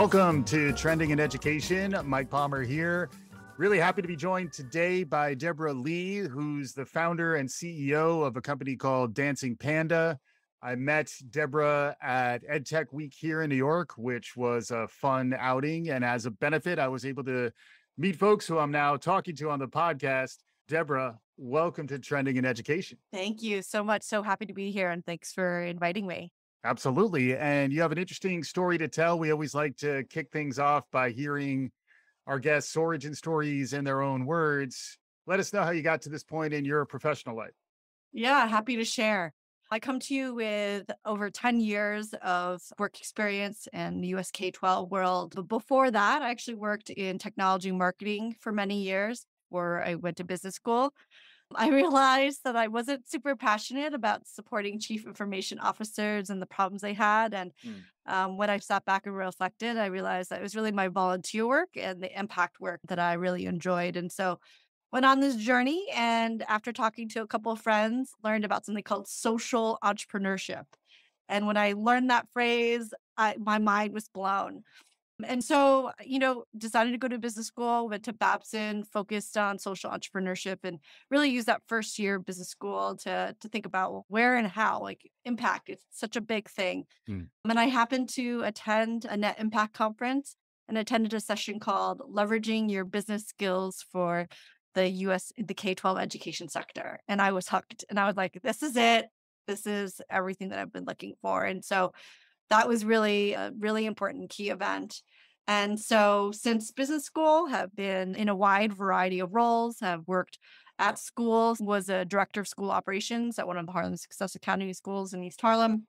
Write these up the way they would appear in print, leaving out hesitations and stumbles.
Welcome to Trending in Education. Mike Palmer here. Really happy to be joined today by Deborah Lee, who's the founder and CEO of a company called Dancing Panda. I met Deborah at EdTech Week here in New York, which was a fun outing. And as a benefit, I was able to meet folks who I'm now talking to on the podcast. Deborah, welcome to Trending in Education. Thank you so much. So happy to be here. And thanks for inviting me. Absolutely. And you have an interesting story to tell. We always like to kick things off by hearing our guests' origin stories in their own words. Let us know how you got to this point in your professional life. Yeah, happy to share. I come to you with over 10 years of work experience in the US K-12 world. But before that, I actually worked in technology marketing for many years, where I went to business school. I realized that I wasn't super passionate about supporting chief information officers and the problems they had. And when I sat back and reflected, I realized that it was really my volunteer work and the impact work that I really enjoyed. And so went on this journey, and after talking to a couple of friends, learned about something called social entrepreneurship. And when I learned that phrase, my mind was blown. And so, decided to go to business school, went to Babson, focused on social entrepreneurship, and really used that first year of business school to think about where and how, like impact. It's such a big thing. And I happened to attend a net impact conference and attended a session called Leveraging Your Business Skills for the K-12 education sector. And I was hooked, and I was like, this is it. This is everything that I've been looking for. And so that was really a really important key event. And so since business school, have been in a wide variety of roles, have worked at schools, was a director of school operations at one of the Harlem Success Academy schools in East Harlem,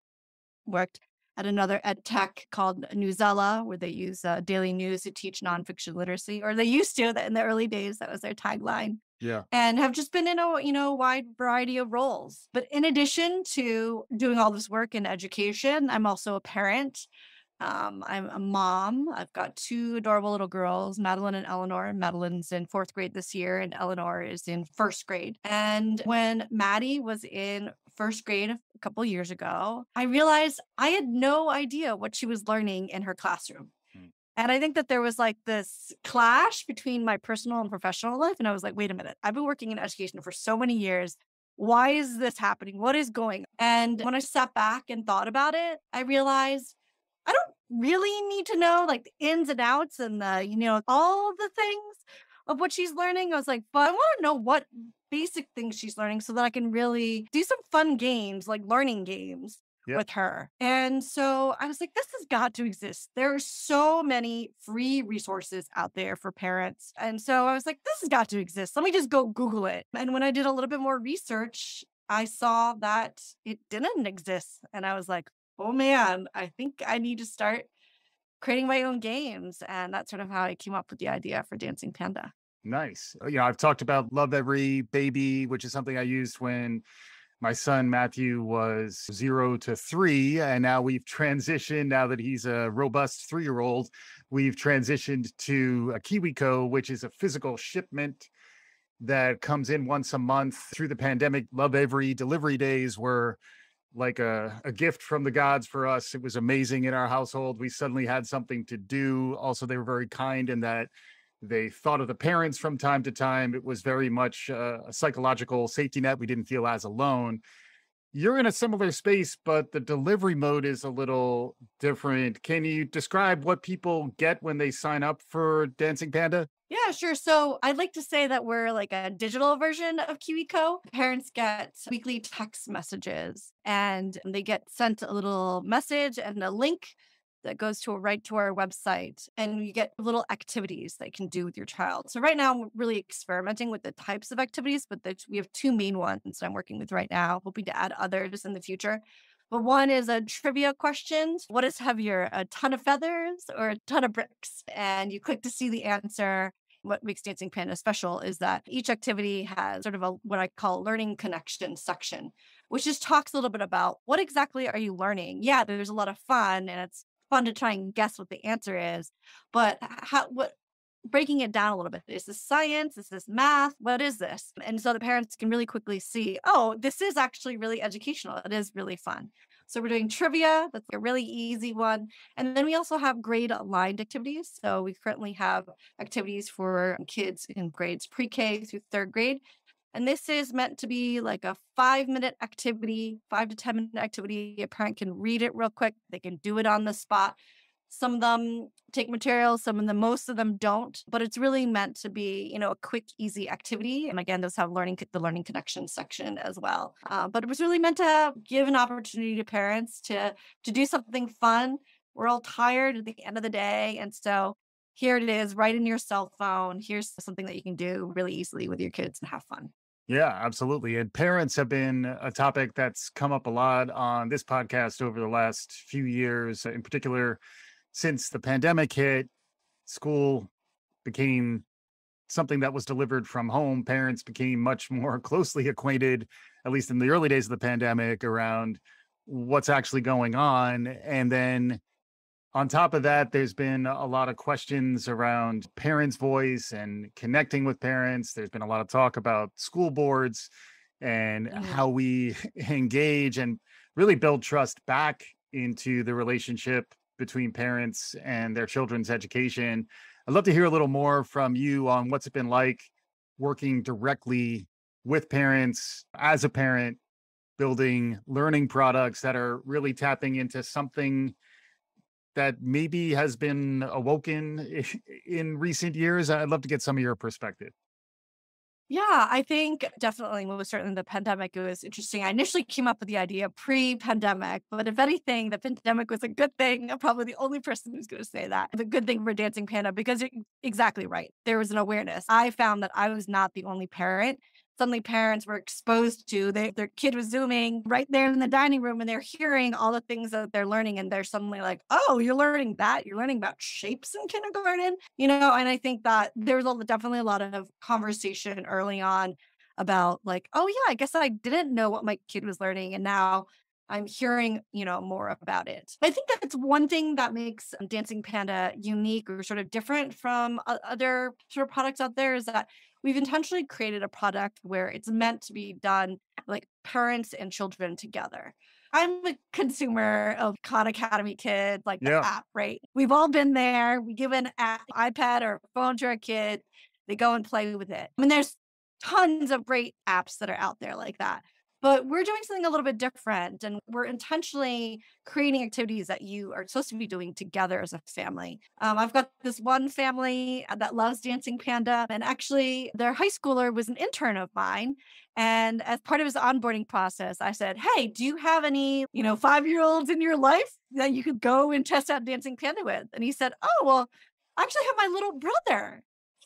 worked at another EdTech called Newsela, where they use daily news to teach nonfiction literacy, or they used to in the early days. That was their tagline. Yeah. And have just been in a wide variety of roles. But in addition to doing all this work in education, I'm also a parent. I'm a mom. I've got two adorable little girls, Madeline and Eleanor. Madeline's in fourth grade this year, and Eleanor is in first grade. And when Maddie was in first grade a couple years ago, I realized I had no idea what she was learning in her classroom. And I think that there was like this clash between my personal and professional life. And I was like, wait a minute, I've been working in education for so many years. Why is this happening? What is going on? And when I sat back and thought about it, I realized I don't really need to know like the ins and outs and all the things of what she's learning. I was like, but I want to know what basic things she's learning so that I can really do some fun games, like learning games with her. And so I was like, this has got to exist. There are so many free resources out there for parents. And so I was like, this has got to exist. Let me just go Google it. And when I did a little bit more research, I saw that it didn't exist. And I was like, oh man, I think I need to start creating my own games. And that's sort of how I came up with the idea for Dancing Panda. Nice. I've talked about Love Every Baby, which is something I used when my son Matthew was 0 to 3, and now we've transitioned, now that he's a robust 3-year-old, we've transitioned to a KiwiCo, which is a physical shipment that comes in once a month. Through the pandemic, Love Every delivery days were like a gift from the gods for us. It was amazing in our household. We suddenly had something to do. Also, they were very kind in that they thought of the parents from time to time. It was very much a psychological safety net. We didn't feel as alone. You're in a similar space, but the delivery mode is a little different. Can you describe what people get when they sign up for Dancing Panda? Yeah, sure. So I'd like to say that we're like a digital version of KiwiCo. Parents get weekly text messages, and they get sent a little message and a link that goes right to our website, and you get little activities that you can do with your child. So right now, I'm really experimenting with the types of activities, but we have two main ones that I'm working with right now, hoping to add others in the future. But one is a trivia question. What is heavier, a ton of feathers or a ton of bricks? And you click to see the answer. What makes Dancing Panda special is that each activity has sort of what I call learning connection section, which just talks a little bit about what exactly are you learning? Yeah, there's a lot of fun, and it's fun to try and guess what the answer is, but breaking it down a little bit. Is this science? Is this math? What is this? And so the parents can really quickly see, oh, this is actually really educational. It is really fun. So we're doing trivia. That's a really easy one. And then we also have grade aligned activities. So we currently have activities for kids in grades pre-K through third grade. And this is meant to be like a 5-minute activity, 5 to 10 minute activity. A parent can read it real quick. They can do it on the spot. Some of them take materials, some of them, most of them don't. But it's really meant to be, a quick, easy activity. And again, those have the learning connection section as well. But it was really meant to give an opportunity to parents to do something fun. We're all tired at the end of the day, and so here it is, right in your cell phone. Here's something that you can do really easily with your kids and have fun. Yeah, absolutely. And parents have been a topic that's come up a lot on this podcast over the last few years, in particular, since the pandemic hit, school became something that was delivered from home. Parents became much more closely acquainted, at least in the early days of the pandemic, around what's actually going on. And then on top of that, there's been a lot of questions around parents' voice and connecting with parents. There's been a lot of talk about school boards and Mhm. how we engage and really build trust back into the relationship between parents and their children's education. I'd love to hear a little more from you on what's it been like working directly with parents as a parent, building learning products that are really tapping into something that maybe has been awoken in recent years. I'd love to get some of your perspective. Yeah, I think definitely most certainly the pandemic, it was interesting. I initially came up with the idea pre-pandemic, but if anything, the pandemic was a good thing. I'm probably the only person who's going to say that. The good thing for Dancing Panda, because you're exactly right. There was an awareness. I found that I was not the only parent. Suddenly parents were exposed to their kid was zooming right there in the dining room and they're hearing all the things that they're learning and they're suddenly like, oh, you're learning that, you're learning about shapes in kindergarten, and I think that there's definitely a lot of conversation early on about like, oh yeah, I guess I didn't know what my kid was learning and now I'm hearing, more about it. I think that's one thing that makes Dancing Panda unique or sort of different from other sort of products out there is that we've intentionally created a product where it's meant to be done like parents and children together. I'm a consumer of Khan Academy Kids, like the Yeah. app, right? We've all been there. We give an app, iPad or phone to our kid. They go and play with it. I mean, there's tons of great apps that are out there like that. But we're doing something a little bit different, and we're intentionally creating activities that you are supposed to be doing together as a family. I've got this one family that loves Dancing Panda, and actually, their high schooler was an intern of mine. And as part of his onboarding process, I said, "Hey, do you have any, 5-year-olds in your life that you could go and test out Dancing Panda with?" And he said, "Oh, well, I actually have my little brother.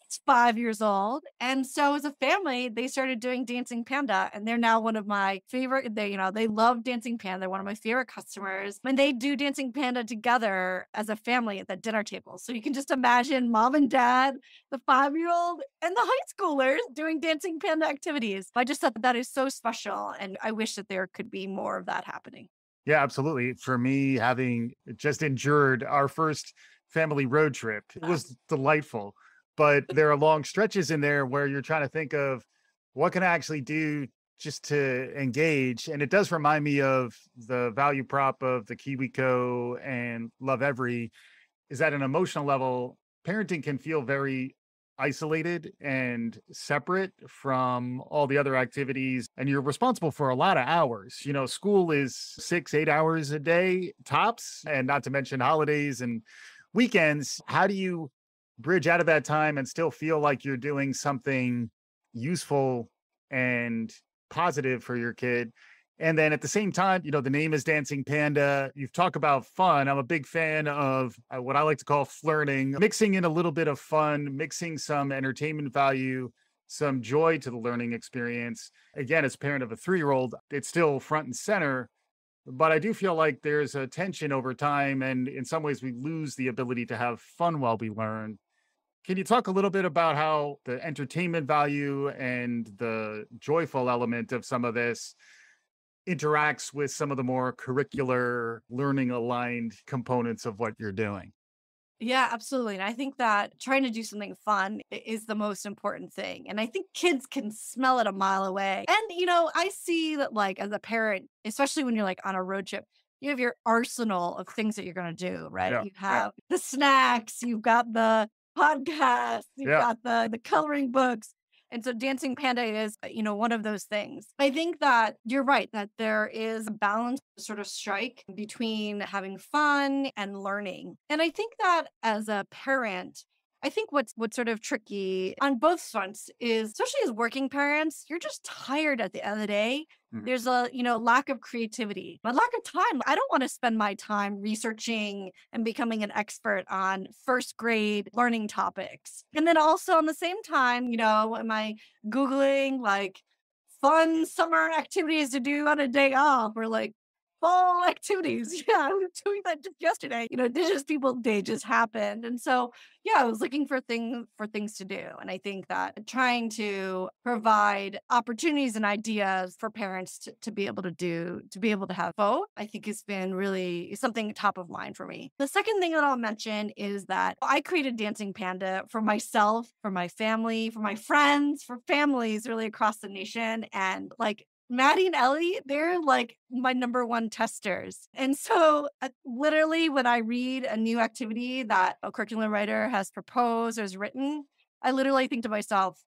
He's 5 years old." And so as a family, they started doing Dancing Panda and they're now one of my favorite. They love Dancing Panda. They're one of my favorite customers. And they do Dancing Panda together as a family at the dinner table. So you can just imagine mom and dad, the 5-year-old and the high schoolers doing Dancing Panda activities. I just thought that is so special. And I wish that there could be more of that happening. Yeah, absolutely. For me, having just endured our first family road trip, it was delightful. But there are long stretches in there where you're trying to think of what can I actually do just to engage. And it does remind me of the value prop of the KiwiCo and Love Every, is that an emotional level, parenting can feel very isolated and separate from all the other activities. And you're responsible for a lot of hours. School is 6, 8 hours a day tops, and not to mention holidays and weekends. How do you bridge out of that time and still feel like you're doing something useful and positive for your kid? And then at the same time, the name is Dancing Panda. You've talked about fun. I'm a big fan of what I like to call flirting, mixing in a little bit of fun, mixing some entertainment value, some joy to the learning experience. Again, as a parent of a 3-year-old, it's still front and center. But I do feel like there's a tension over time. And in some ways, we lose the ability to have fun while we learn. Can you talk a little bit about how the entertainment value and the joyful element of some of this interacts with some of the more curricular learning aligned components of what you're doing? Yeah, absolutely. And I think that trying to do something fun is the most important thing. And I think kids can smell it a mile away. And, I see that, like, as a parent, especially when you're like on a road trip, you have your arsenal of things that you're going to do, right? Yeah. You have the snacks, you've got the podcasts, you've Yeah. got the coloring books. And so Dancing Panda is, one of those things. I think that you're right, that there is a balance to sort of strike between having fun and learning. And I think that as a parent, I think what's sort of tricky on both fronts is, especially as working parents, you're just tired at the end of the day. Mhm. There's a, lack of creativity, but lack of time. I don't want to spend my time researching and becoming an expert on first grade learning topics. And then also on the same time, am I Googling like fun summer activities to do on a day off or like fall activities? Yeah, I was doing that just yesterday. Indigenous People Day just happened. And so yeah, I was looking for things to do. And I think that trying to provide opportunities and ideas for parents to be able to have both, I think has been really something top of mind for me. The second thing that I'll mention is that I created Dancing Panda for myself, for my family, for my friends, for families really across the nation. And like Maddie and Ellie, they're like my number one testers. And so, literally, when I read a new activity that a curriculum writer has proposed or has written, I literally think to myself,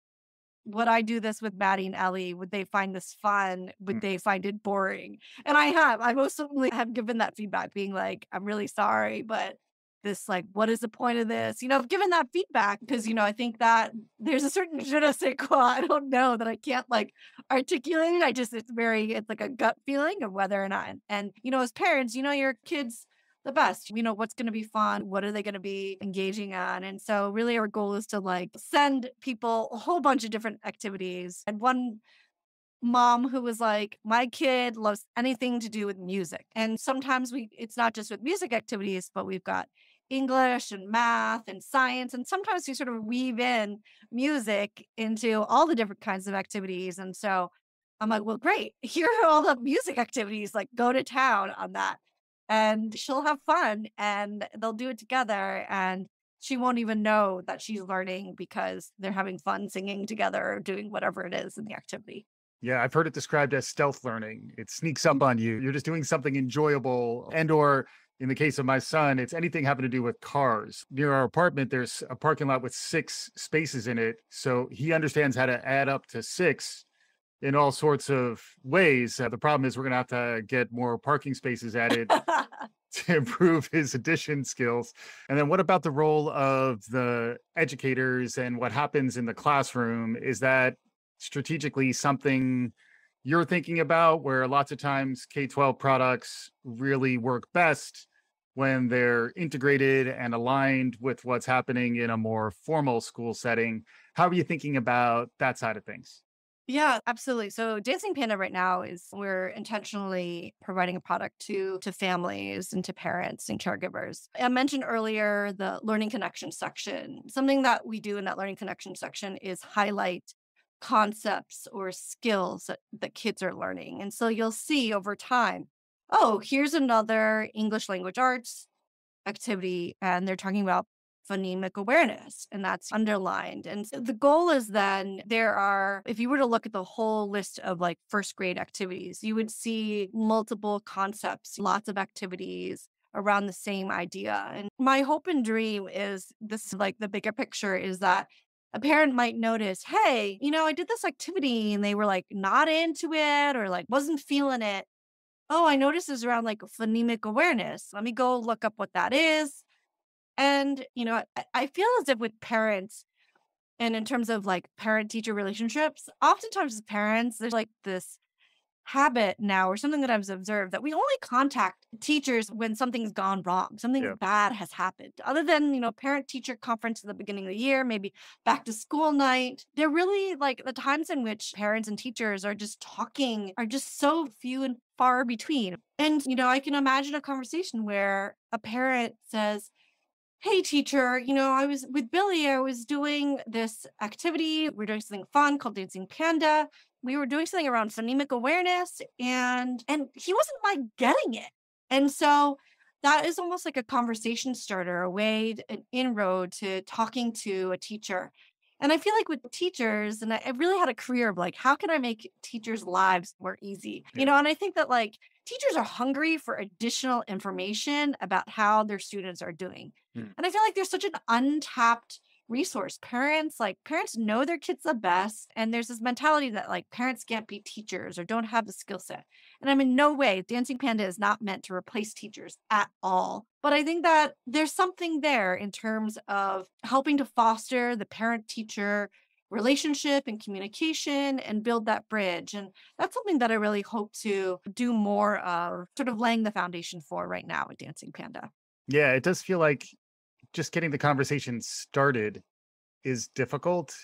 would I do this with Maddie and Ellie? Would they find this fun? Would Mm. they find it boring? And I most certainly have given that feedback, being like, I'm really sorry, but this, like, what is the point of this? I've given that feedback because, I think that there's a certain je ne sais quoi, I don't know, that I can't like articulate. It's like a gut feeling of whether or not. And, as parents, your kids the best. What's going to be fun? What are they going to be engaging on? And so really our goal is to like send people a whole bunch of different activities. And one mom who was like, my kid loves anything to do with music. And sometimes it's not just with music activities, but we've got English and math and science. And sometimes we sort of weave in music into all the different kinds of activities. And so I'm like, well, great. Here are all the music activities, like go to town on that. And she'll have fun and they'll do it together. And she won't even know that she's learning because they're having fun singing together or doing whatever it is in the activity. Yeah, I've heard it described as stealth learning. It sneaks up on you. You're just doing something enjoyable. And or in the case of my son, it's anything having to do with cars. Near our apartment, there's a parking lot with 6 spaces in it. So he understands how to add up to 6 in all sorts of ways. The problem is we're going to have to get more parking spaces added to improve his addition skills. And then what about the role of the educators and what happens in the classroom? Is that strategically something you're thinking about, where lots of times K-12 products really work best when they're integrated and aligned with what's happening in a more formal school setting? How are you thinking about that side of things? Yeah, absolutely. So Dancing Panda right now is we're intentionally providing a product to families and to parents and caregivers. I mentioned earlier the learning connection section. Something that we do in that learning connection section is highlight concepts or skills that kids are learning. And so you'll see over time, oh, here's another English language arts activity, and they're talking about phonemic awareness, and that's underlined. And so the goal is then if you were to look at the whole list of like first grade activities, you would see multiple concepts, lots of activities around the same idea. And my hope and dream is this, like the bigger picture is that a parent might notice, hey, I did this activity and they were like not into it or like wasn't feeling it. Oh, I noticed this around like phonemic awareness. Let me go look up what that is. And, I feel as if with parents and in terms of like parent teacher relationships, oftentimes as parents, there's like this habit now or something that I've observed that we only contact teachers when something's gone wrong, something Yeah. bad has happened. Other than, parent teacher conference at the beginning of the year, maybe back to school night, they're really like the times in which parents and teachers are just talking are just so few and far between. And, I can imagine a conversation where a parent says, hey teacher, I was with Billy, I was doing this activity. We're doing something fun called Dancing Panda. We were doing something around phonemic awareness and he wasn't like getting it. And so that is almost like a conversation starter, a way, an inroad to talking to a teacher. And I feel like with teachers, and I really had a career of like, how can I make teachers' lives more easy? Yeah. And I think that like teachers are hungry for additional information about how their students are doing. Mm. And I feel like there's such an untapped resource. Parents know their kids the best. And there's this mentality that like parents can't be teachers or don't have the skill set. And I'm in no way, Dancing Panda is not meant to replace teachers at all. But I think that there's something there in terms of helping to foster the parent teacher relationship and communication and build that bridge. And that's something that I really hope to do more of, sort of laying the foundation for right now with Dancing Panda. Yeah, it does feel like just getting the conversation started is difficult.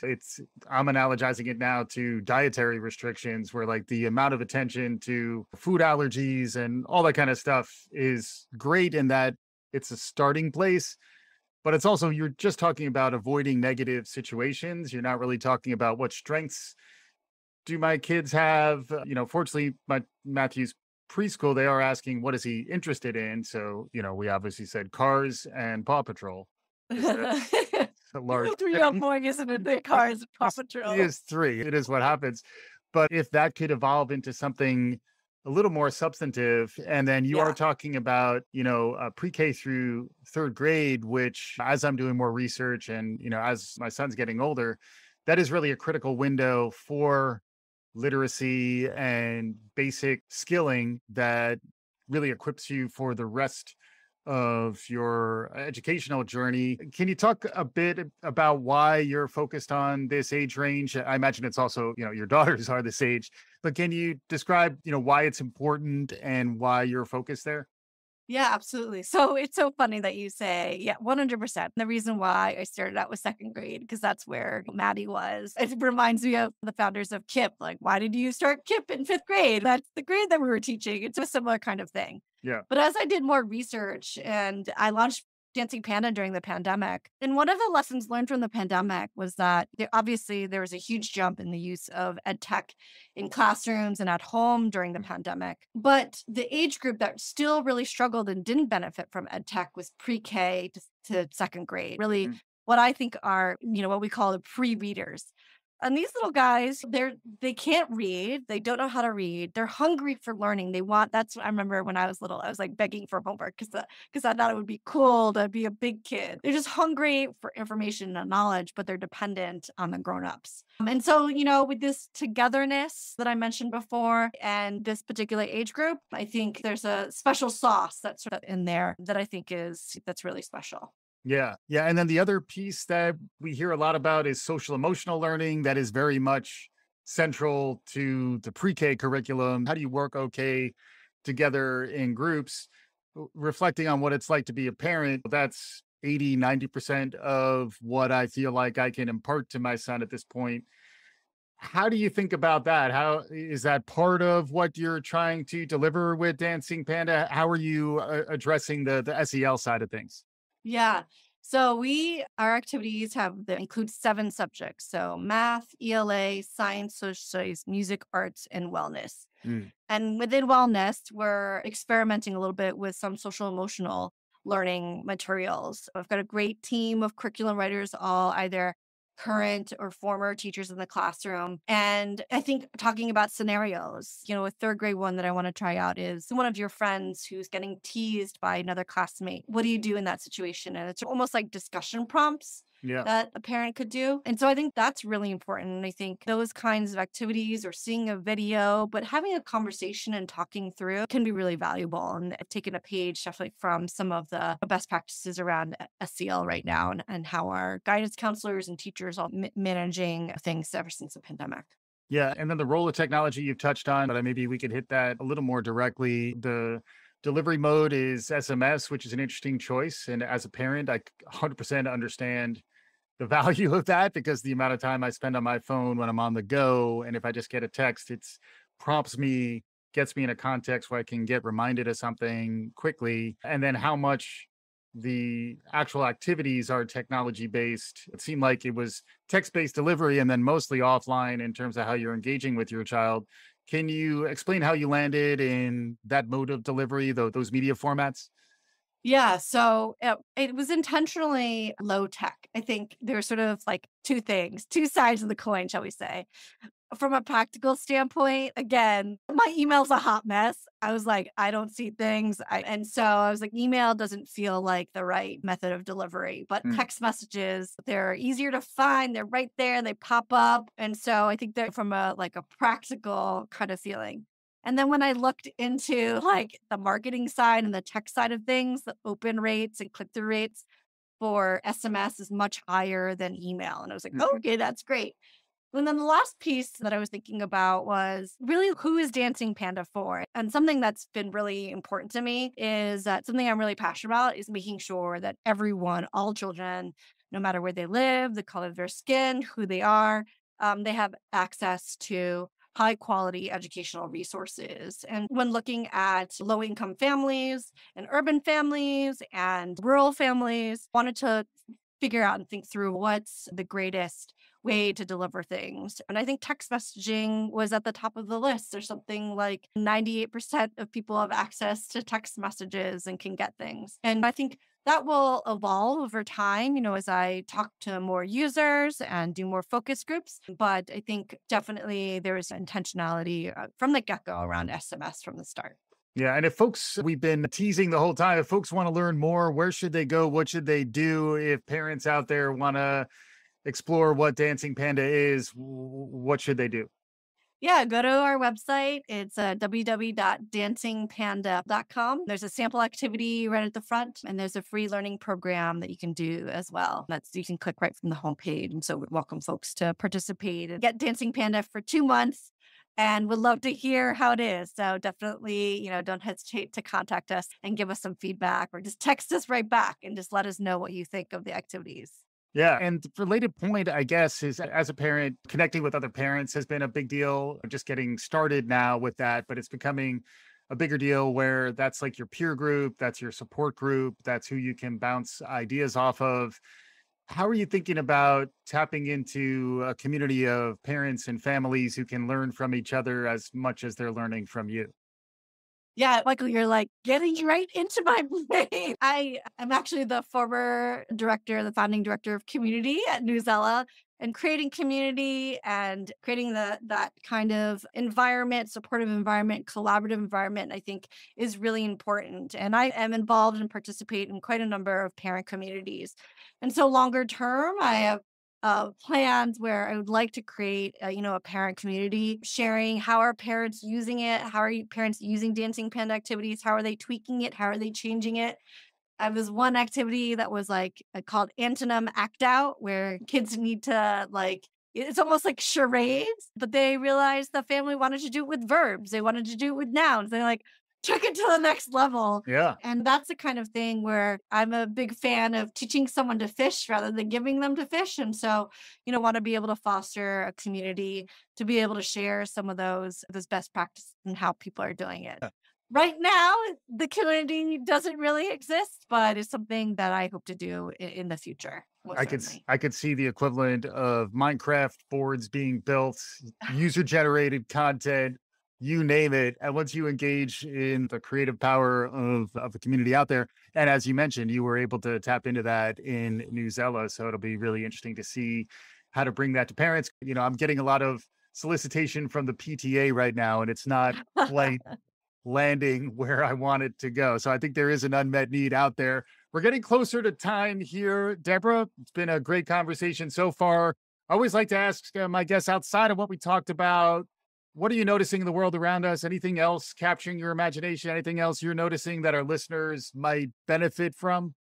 I'm analogizing it now to dietary restrictions where like the amount of attention to food allergies and all that kind of stuff is great in that it's a starting place, but it's also you're just talking about avoiding negative situations. You're not really talking about what strengths do my kids have. Fortunately, my Matthew's preschool, they are asking what is he interested in. So, we obviously said cars and Paw Patrol. Is a large 3-year-old boy isn't in the cars and Paw Patrol. He is 3. It is what happens. But if that could evolve into something a little more substantive, and then you are Yeah. talking about, pre-K through 3rd grade, which as I'm doing more research and, as my son's getting older, that is really a critical window for literacy and basic skilling that really equips you for the rest of your educational journey. Can you talk a bit about why you're focused on this age range? I imagine it's also, your daughters are this age, but can you describe, why it's important and why you're focused there? Yeah, absolutely. So it's so funny that you say, yeah, 100%. The reason why I started out with 2nd grade, because that's where Maddie was. It reminds me of the founders of KIP. Like, why did you start KIP in 5th grade? That's the grade that we were teaching. It's a similar kind of thing. Yeah. But as I did more research and I launched Dancing Panda during the pandemic, and one of the lessons learned from the pandemic was that there was a huge jump in the use of EdTech in classrooms and at home during the pandemic. But the age group that still really struggled and didn't benefit from EdTech was pre-K to 2nd grade. Really, what I think are, what we call the pre-readers. And these little guys, they can't read. They don't know how to read. They're hungry for learning. That's what I remember when I was little. I was like begging for homework because I thought it would be cool to be a big kid. They're just hungry for information and knowledge, but they're dependent on the grown-ups. And so, with this togetherness that I mentioned before and this particular age group, I think there's a special sauce that's sort of in there that I think that's really special. Yeah. Yeah. And then the other piece that we hear a lot about is social emotional learning. That is very much central to the pre-K curriculum. How do you work okay together in groups? Reflecting on what it's like to be a parent, that's 80-90% of what I feel like I can impart to my son at this point. How do you think about that? How is that part of what you're trying to deliver with Dancing Panda? How are you addressing the SEL side of things? Yeah. So our activities include 7 subjects. So math, ELA, science, social studies, music, arts, and wellness. Mm. And within wellness, we're experimenting a little bit with some social emotional learning materials. I've got a great team of curriculum writers, all either current or former teachers in the classroom. And I think talking about scenarios, a 3rd grade one that I want to try out is one of your friends who's getting teased by another classmate. What do you do in that situation? And it's almost like discussion prompts Yeah. that a parent could do. And so I think that's really important. And I think those kinds of activities or seeing a video, but having a conversation and talking through can be really valuable. And I've taken a page definitely from some of the best practices around SEL right now and how our guidance counselors and teachers are managing things ever since the pandemic. Yeah. And then the role of technology you've touched on, but maybe we could hit that a little more directly. The delivery mode is SMS, which is an interesting choice. And as a parent, I 100% understand the value of that because the amount of time I spend on my phone when I'm on the go, and if I just get a text, it's prompts me, gets me in a context where I can get reminded of something quickly, and then how much the actual activities are technology based. It seemed like it was text based delivery and then mostly offline in terms of how you're engaging with your child. Can you explain how you landed in that mode of delivery, those media formats? Yeah, so it was intentionally low tech. I think there's sort of like two things, two sides of the coin, shall we say. From a practical standpoint, again, my email's a hot mess. I was like, I don't see things. And so I was like, email doesn't feel like the right method of delivery, but Mm, text messages, they're easier to find. They're right there. They pop up. And so I think that from a like a practical kind of feeling. And then when I looked into like the marketing side and the tech side of things, the open rates and click-through rates for SMS is much higher than email. And I was like, mm, oh, okay, that's great. And then the last piece that I was thinking about was really who is Dancing Panda for? And something that's been really important to me is that something I'm really passionate about is making sure that everyone, all children, no matter where they live, the color of their skin, who they are, they have access to high quality educational resources. And when looking at low income families and urban families and rural families, wanted to figure out and think through what's the greatest way to deliver things. And I think text messaging was at the top of the list. There's something like 98% of people have access to text messages and can get things. And I think that will evolve over time, as I talk to more users and do more focus groups. But I think definitely there is intentionality from the get go around SMS from the start. yeah. And if folks, we've been teasing the whole time, if folks want to learn more, where should they go? What should they do? If parents out there want to explore what Dancing Panda is, what should they do? Yeah, go to our website. It's www.dancingpanda.com. There's a sample activity right at the front, and there's a free learning program that you can do as well. That's you can click right from the homepage. And so we welcome folks to participate and get Dancing Panda for 2 months. And would love to hear how it is. So definitely, don't hesitate to contact us and give us some feedback or just text us right back and just let us know what you think of the activities. Yeah. And the related point, I guess, is as a parent, connecting with other parents has been a big deal. Just getting started now with that, but it's becoming a bigger deal where that's like your peer group, that's your support group, that's who you can bounce ideas off of. How are you thinking about tapping into a community of parents and families who can learn from each other as much as they're learning from you? Yeah, Michael, you're like getting right into my brain. I am actually the former director, the founding director of community at Newsela, and creating community and creating that kind of environment, supportive environment, collaborative environment, I think is really important. And I am involved and participate in quite a number of parent communities. And so longer term, I have plans where I would like to create, a parent community sharing how are parents using it, how are parents using Dancing Panda activities, how are they tweaking it, how are they changing it. I was one activity that was like called Antonym Act Out, where kids need to like it's almost like charades, but they realized the family wanted to do it with verbs. They wanted to do it with nouns. They like took it to the next level. Yeah. And that's the kind of thing where I'm a big fan of teaching someone to fish rather than giving them to fish. And so, want to be able to foster a community to be able to share some of those best practices and how people are doing it. Right now, the community doesn't really exist, but it's something that I hope to do in the future, most certainly. I could see the equivalent of Minecraft boards being built, user generated content, you name it. And once you engage in the creative power of the community out there, and as you mentioned, you were able to tap into that in Newsela. So it'll be really interesting to see how to bring that to parents. I'm getting a lot of solicitation from the PTA right now, and it's not quite landing where I want it to go. So I think there is an unmet need out there. We're getting closer to time here, Deborah. It's been a great conversation so far. I always like to ask my guests outside of what we talked about, what are you noticing in the world around us? Anything else capturing your imagination? Anything else you're noticing that our listeners might benefit from?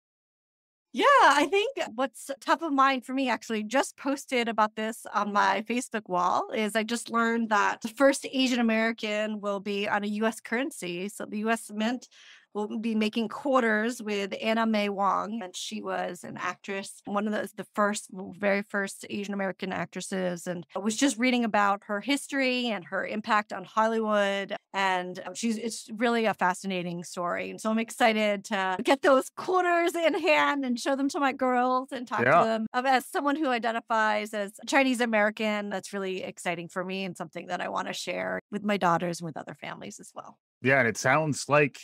Yeah, I think what's top of mind for me actually just posted about this on my Facebook wall is I just learned that the first Asian American will be on a US currency. So the US Mint will be making quarters with Anna May Wong. And she was an actress, one of the first, very first Asian American actresses. And I was just reading about her history and her impact on Hollywood. And it's really a fascinating story. And so I'm excited to get those quarters in hand and show them to my girls and talk to Yeah. them. As someone who identifies as Chinese American, that's really exciting for me and something that I want to share with my daughters and with other families as well. Yeah. And it sounds like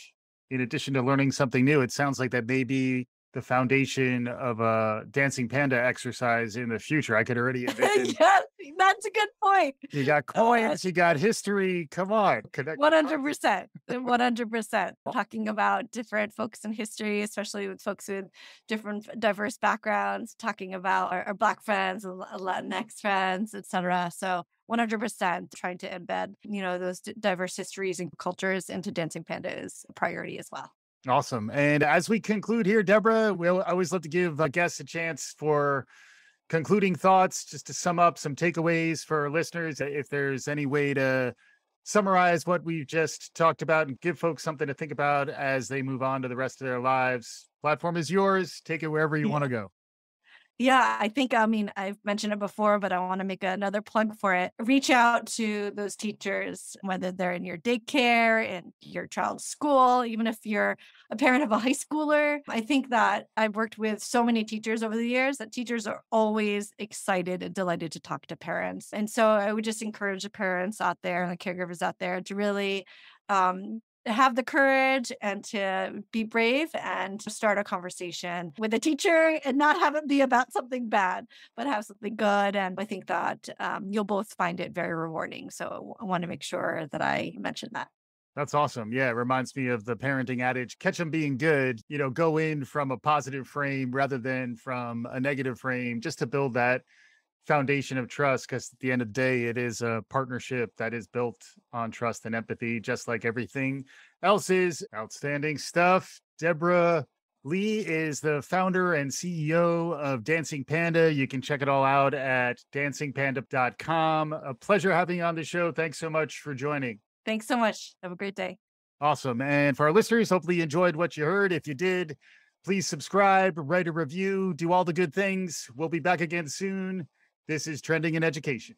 in addition to learning something new, it sounds like that may be the foundation of a dancing panda exercise in the future. I could already envision. Yeah, that's a good point. You got Uh, coins, you got history. Come on, connect the dots. 100%. 100%. Talking about different folks in history, especially with folks with different diverse backgrounds, talking about our Black friends, Latinx friends, etc. So 100% trying to embed, those diverse histories and cultures into Dancing Panda is a priority as well. Awesome. And as we conclude here, Deborah, we always love to give guests a chance for concluding thoughts, just to sum up some takeaways for our listeners. If there's any way to summarize what we've just talked about and give folks something to think about as they move on to the rest of their lives, platform is yours. Take it wherever you want to go. Yeah, I think, I've mentioned it before, but I want to make another plug for it. Reach out to those teachers, whether they're in your daycare, in your child's school, even if you're a parent of a high schooler. I think that I've worked with so many teachers over the years that teachers are always excited and delighted to talk to parents. And so I would just encourage the parents out there and the caregivers out there to really have the courage and to be brave and to start a conversation with a teacher and not have it be about something bad, but have something good. And I think that you'll both find it very rewarding. So I want to make sure that I mention that. That's awesome. Yeah, it reminds me of the parenting adage, catch them being good, go in from a positive frame rather than from a negative frame, just to build that foundation of trust, because at the end of the day, it is a partnership that is built on trust and empathy, just like everything else is. Outstanding stuff. Deborah Lee is the founder and CEO of Dancing Panda. You can check it all out at dancingpanda.com. A pleasure having you on the show. Thanks so much for joining. Thanks so much. Have a great day. Awesome. And for our listeners, hopefully you enjoyed what you heard. If you did, please subscribe, write a review, do all the good things. We'll be back again soon. This is Trending in Education.